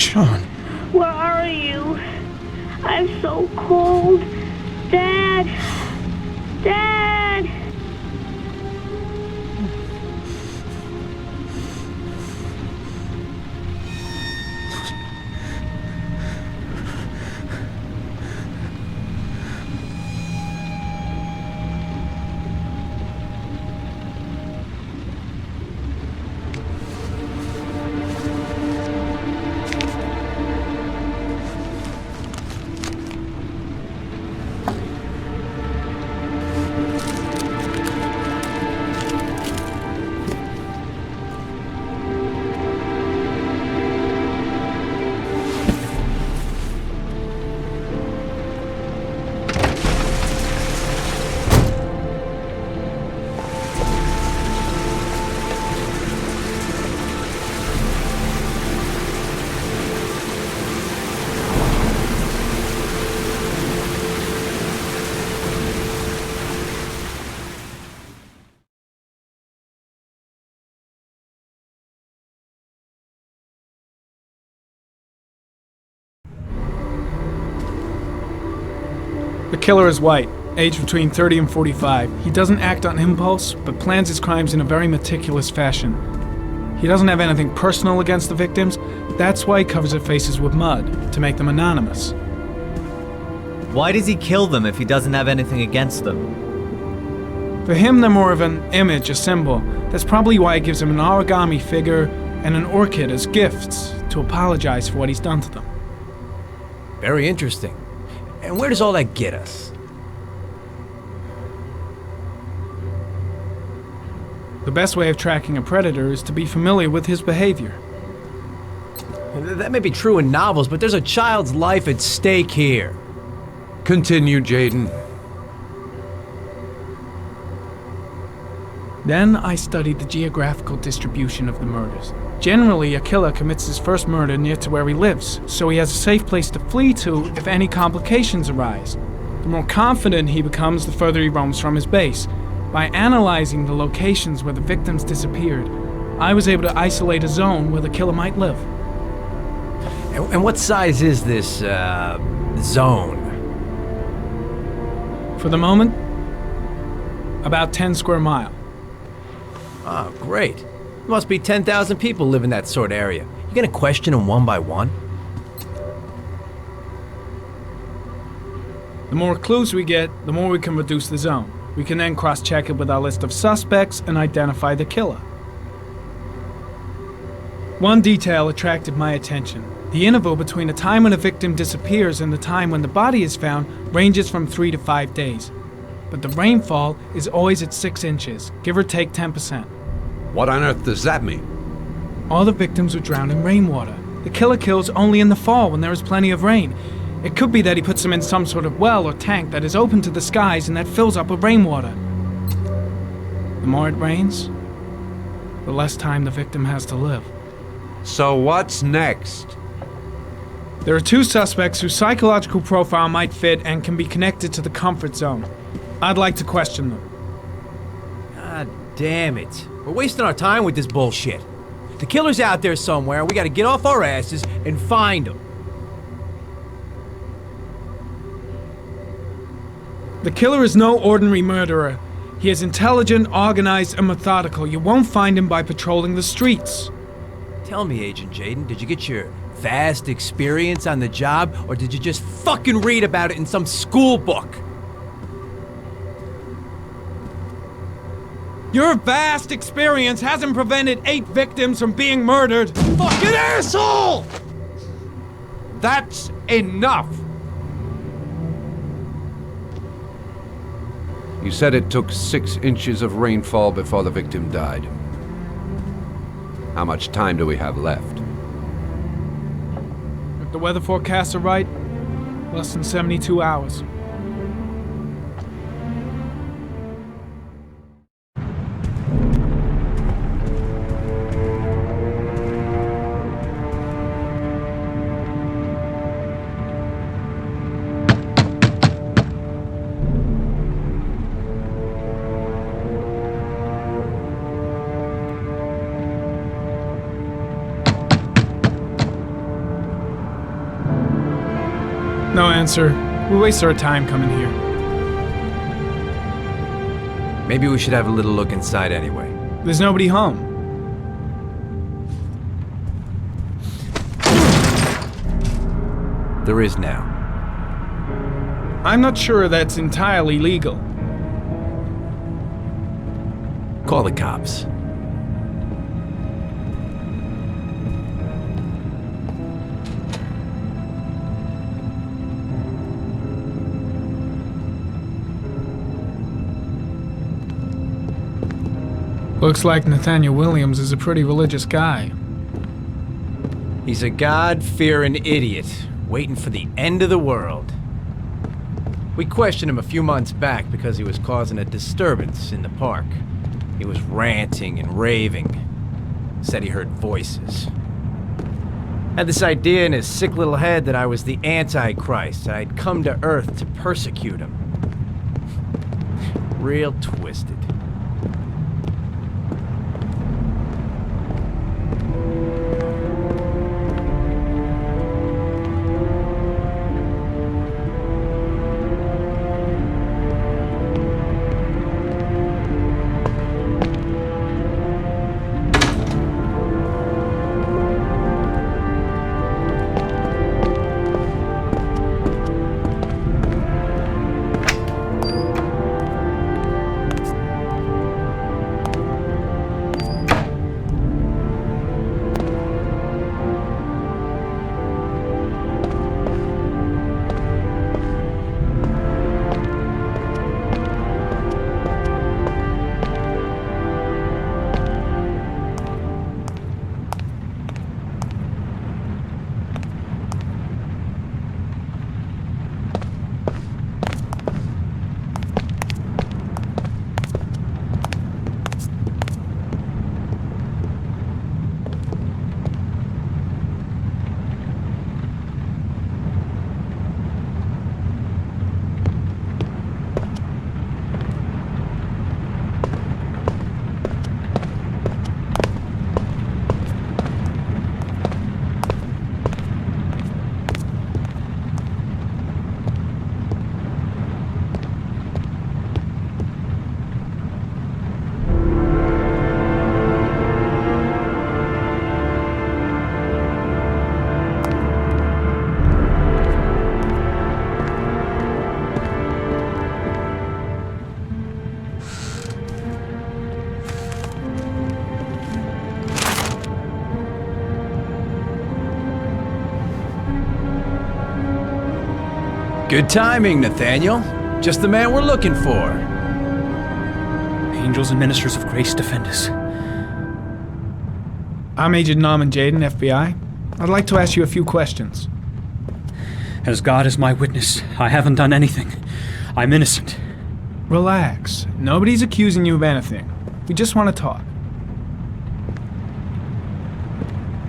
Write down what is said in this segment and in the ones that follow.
Sean. Where are you? I'm so cold. Dad! Dad! The killer is white, aged between 30 and 45. He doesn't act on impulse, but plans his crimes in a very meticulous fashion. He doesn't have anything personal against the victims. That's why he covers their faces with mud, to make them anonymous. Why does he kill them if he doesn't have anything against them? For him, they're more of an image, a symbol. That's probably why he gives them an origami figure and an orchid as gifts, to apologize for what he's done to them. Very interesting. And where does all that get us? The best way of tracking a predator is to be familiar with his behavior. That may be true in novels, but there's a child's life at stake here. Continue, Jaden. Then I studied the geographical distribution of the murders. Generally, a killer commits his first murder near to where he lives, so he has a safe place to flee to if any complications arise. The more confident he becomes, the further he roams from his base. By analyzing the locations where the victims disappeared, I was able to isolate a zone where the killer might live. And what size is this, zone? For the moment, about 10 square miles. Oh, great. There must be 10,000 people live in that sort of area. You gonna question them one by one? The more clues we get, the more we can reduce the zone. We can then cross-check it with our list of suspects and identify the killer. One detail attracted my attention. The interval between the time when a victim disappears and the time when the body is found ranges from 3 to 5 days. But the rainfall is always at 6 inches, give or take 10%. What on earth does that mean? All the victims were drowned in rainwater. The killer kills only in the fall when there is plenty of rain. It could be that he puts them in some sort of well or tank that is open to the skies and that fills up with rainwater. The more it rains, the less time the victim has to live. So what's next? There are 2 suspects whose psychological profile might fit and can be connected to the comfort zone. I'd like to question them. God damn it. We're wasting our time with this bullshit. The killer's out there somewhere, and we gotta get off our asses and find him. The killer is no ordinary murderer. He is intelligent, organized, and methodical. You won't find him by patrolling the streets. Tell me, Agent Jaden, did you get your vast experience on the job, or did you just fucking read about it in some school book? Your vast experience hasn't prevented 8 victims from being murdered. Fucking asshole! That's enough! You said it took 6 inches of rainfall before the victim died. How much time do we have left? If the weather forecasts are right, less than 72 hours. answer. We waste our time coming here. Maybe we should have a little look inside anyway. There's nobody home. There is now. I'm not sure that's entirely legal. Call the cops. Looks like Nathaniel Williams is a pretty religious guy. He's a God-fearing idiot, waiting for the end of the world. We questioned him a few months back because he was causing a disturbance in the park. He was ranting and raving. Said he heard voices. Had this idea in his sick little head that I was the Antichrist. I'd come to Earth to persecute him. Real twisted. Good timing, Nathaniel. Just the man we're looking for. Angels and ministers of grace defend us. I'm Agent Norman Jaden, FBI. I'd like to ask you a few questions. As God is my witness, I haven't done anything. I'm innocent. Relax. Nobody's accusing you of anything. We just want to talk.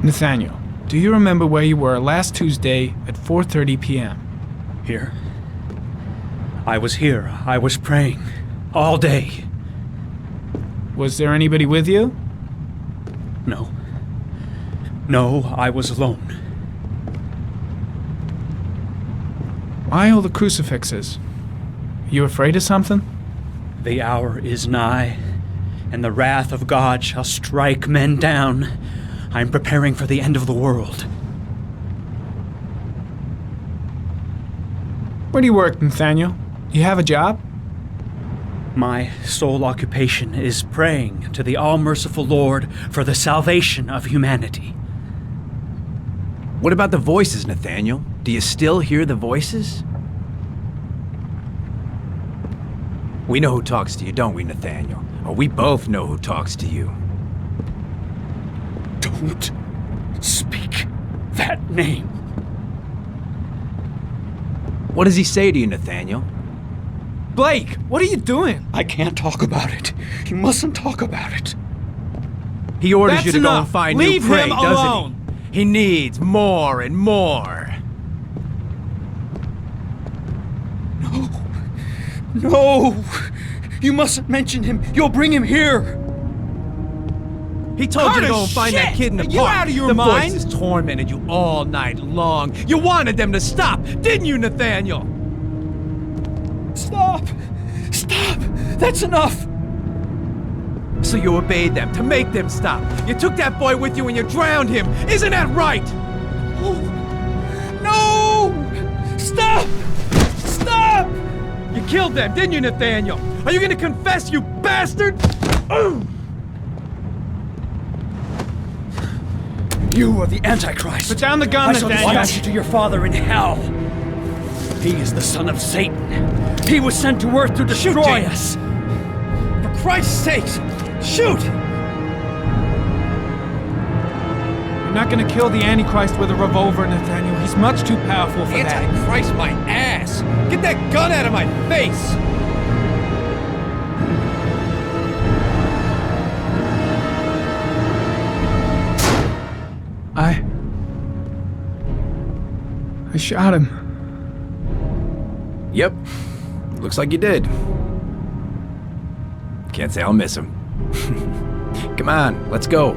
Nathaniel, do you remember where you were last Tuesday at 4:30 p.m.? Here? I was here. I was praying. All day. Was there anybody with you? No. No, I was alone. Why all the crucifixes? You afraid of something? The hour is nigh, and the wrath of God shall strike men down. I'm preparing for the end of the world. Where do you work, Nathaniel? You have a job? My sole occupation is praying to the all-merciful Lord for the salvation of humanity. What about the voices, Nathaniel? Do you still hear the voices? We know who talks to you, don't we, Nathaniel? Or we both know who talks to you. Don't speak that name. What does he say to you, Nathaniel? Blake, what are you doing? I can't talk about it. You mustn't talk about it. He orders That's you to go and enough. find Leave new prey, him doesn't alone. he? He needs more and more. No! You mustn't mention him. You'll bring him here. He told you to Carter, go and find that shit! kid in the Are you park. out of your the mind? voices tormented you all night long. You wanted them to stop, didn't you, Nathaniel? Stop! Stop! That's enough! So you obeyed them to make them stop. You took that boy with you and you drowned him. Isn't that right? No! Stop! Stop! You killed them, didn't you, Nathaniel? Are you gonna confess, you bastard? You are the Antichrist. Put down the gun, I shall Nathaniel. dispatch you to your father in hell. He is the son of Satan. He was sent to earth to destroy us. For Christ's sakes, shoot! You're not gonna kill the Antichrist with a revolver, Nathaniel. He's much too powerful for that. Antichrist, my ass! Get that gun out of my face! I shot him. Yep. Looks like you did. Can't say I'll miss him. Come on, let's go.